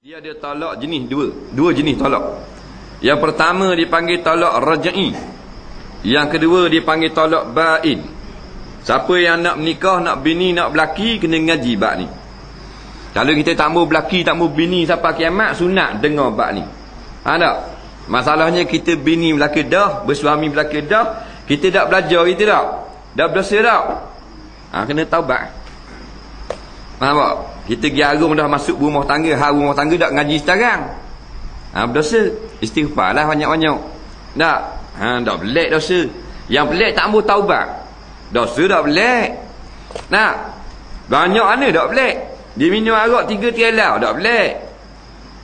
Dia ada talak jenis dua jenis talak. Yang pertama dipanggil talak raj'i. Yang kedua dipanggil talak ba'in. Siapa yang nak menikah, nak bini, nak berlaki, kena ngaji bab ni. Kalau kita tak mau berlaki, tak mau bini sampai kiamat, sunat dengar bab ni. Tak? Masalahnya kita bini berlaki dah, bersuami berlaki dah, kita tak belajar, kita tak? Dah berdosa tak? Kena taubat. Faham tak? Kita giarung dah masuk rumah tangga, rumah tangga tak ngaji sekarang. Berdosa, istighfar lah banyak-banyak. Tak? Tak pelik dosa. Yang pelik tak mau taubat. Dosa tak pelik. Nak? Banyak mana tak pelik. Dia minum arak 3 tialau, tak pelik.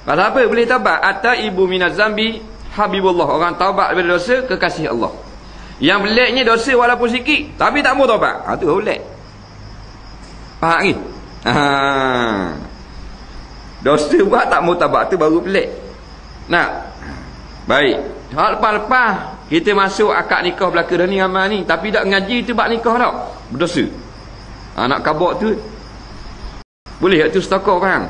Pasal apa? Boleh taubat. Ata ibu minaz zambi habibullah. Orang taubat daripada dosa, kekasih Allah. Yang peliknya dosa walaupun sikit, tapi tak mau taubat. Tu pelik. Faham ni? Dosa buat tak mau taubat, tu baru pelik. Nak? Baik. Hal lepas-lepas kita masuk akad nikah belaka dah ni amal ni, tapi tak ngaji tu bab nikah tak? Berdosa. Nak kabak tu boleh tak tu setokor, faham?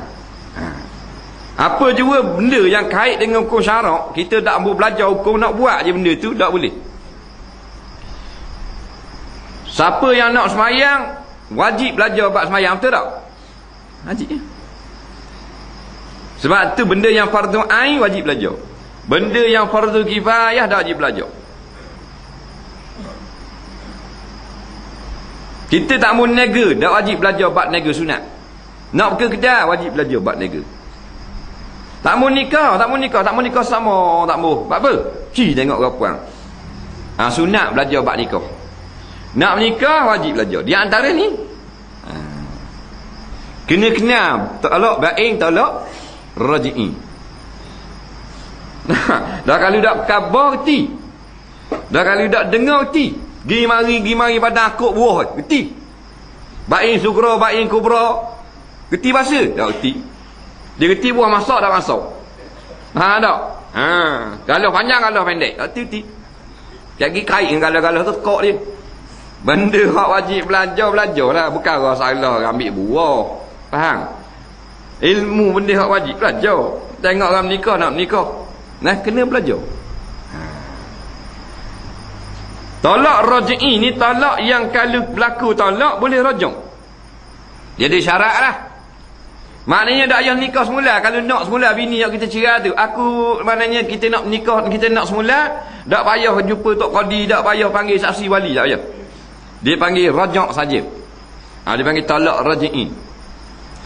Apa jua benda yang kait dengan hukum syarak, kita tak mau belajar hukum, nak buat je benda tu, tak boleh. Siapa yang nak semayang wajib belajar bab semayang, betul tak? Wajib je. Sebab tu benda yang fardu ain wajib belajar. Benda yang fardu kifayah tak wajib belajar. Kita tak mau nega, tak wajib belajar bab nega sunat. Nak pergi kedai wajib belajar bab nega. Tak mau nikah sama, tak mau. Bab apa? Tengok perempuan. Sunat belajar bab nikah. Nak menikah wajib belajar. Di antara ni kena talak ba'in, talak raj'i. Dah kalau dak kabar reti. Dah kalau dak dengar reti. Gi mari pada akuk buah reti. Ba'in sugra, ba'in kubra. Reti bahasa dak reti. Dia reti buah masak tak masak. Tak? Galah panjang, galah pendek. Tak reti. Jadi kait galah-galah tu kok dia. Benda hak wajib belajar lah. Bukan orang salah ambil buah. Faham? Ilmu benda hak wajib belajar. Tengok orang menikah, nak menikah, kena belajar. Talak raj'i ni talak yang kalau berlaku talak boleh rajak. Jadi syarat lah. Maknanya tak payah nikah semula. Kalau nak semula bini yang kita cerai tu, aku maknanya kita nak nikah, kita nak semula, tak payah jumpa tok qadi, tak payah panggil saksi wali, tak payah. Dia panggil rajak saja. Dia panggil talak raj'i.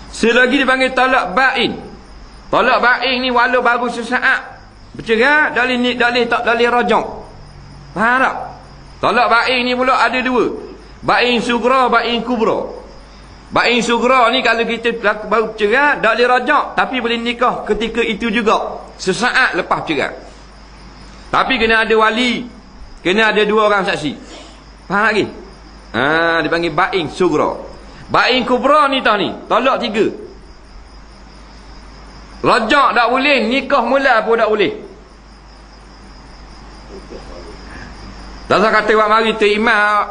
Selagi dia panggil talak ba'in. Talak ba'in ni walau baru sesaat bercerai, tak boleh rajak. Faham tak? Talak ba'in ni pula ada dua. Ba'in sugra, ba'in kubra. Ba'in sugra ni kalau kita baru bercerai, tak boleh rajak, tapi boleh nikah ketika itu juga, sesaat lepas bercerai. Tapi kena ada wali, kena ada 2 orang saksi. Faham lagi? Dipanggil ba'in sugra. Ba'in kubra ni tau ni, talak 3. Rajak tak boleh, nikah mula pun tak boleh. Dasar kata buat mari tu imam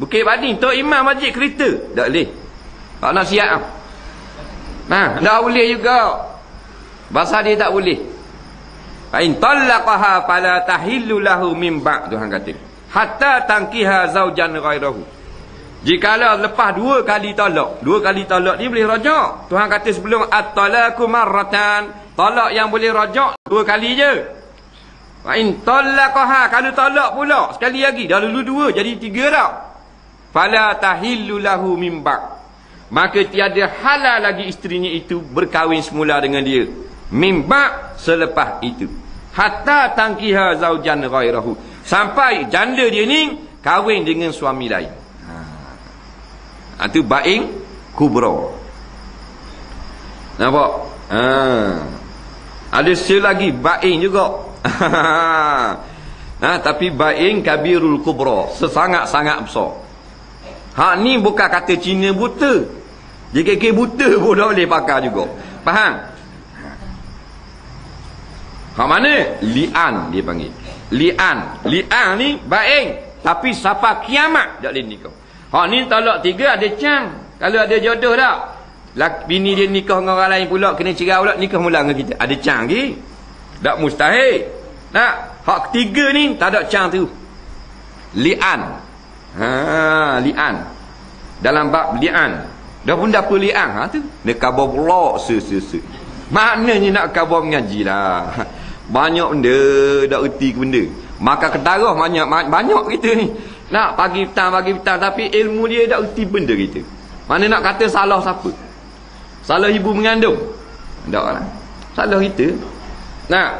Bukit Bading, tu imam masjid kereta, tak boleh. Tak nak siap. Tak boleh juga. Bahasa dia tak boleh. Fa'in talaqaha fala tahillu lahu min ba', Tuhan kata. Hatta tankiha zaujan ghairahu. Jikalau lepas 2 kali talak, 2 kali talak ni boleh rajak. Tuhan kata sebelum at-talaqu marratan, talak yang boleh rajak 2 kali je. Wa in talaqaha, kalau talak pula sekali lagi, dah dulu 2 jadi 3 dah. Fala tahillu lahu min ba', maka tiada halal lagi isterinya itu berkahwin semula dengan dia. Min ba', selepas itu. Hatta tankiha zaujan ghairahu, sampai janda dia ni kahwin dengan suami lain. Itu ba'in kubra. Nampak? Ada selagi ba'in juga. Tapi ba'in kabirul kubra, sesangat-sangat besar. Hak ni bukan kata Cina buta. JKK buta pun dah boleh pakai juga. Faham? Hak mana? Li'an dia panggil. Li'an ni ba'in, tapi sampai kiamat tak boleh nikah. Hak ni talak 3 ada cang. Kalau ada jodoh tak, bini dia nikah dengan orang lain pula, kena cerai pula, nikah mula dengan kita. Ada cang lagi? Tak mustahil. Nak hak ketiga ni tak ada cang tu. Li'an. Li'an. Dalam bab li'an. Dah pun dapa li'an tu. Dia khabar pula maknanya nak khabar mengaji lah. Banyak benda dak erti ke benda. Maka kedarah banyak kita ni. Nak pagi petang tapi ilmu dia dak erti benda kita. Mana nak kata salah siapa? Salah ibu mengandung? Tak lah. Salah kita. Nak.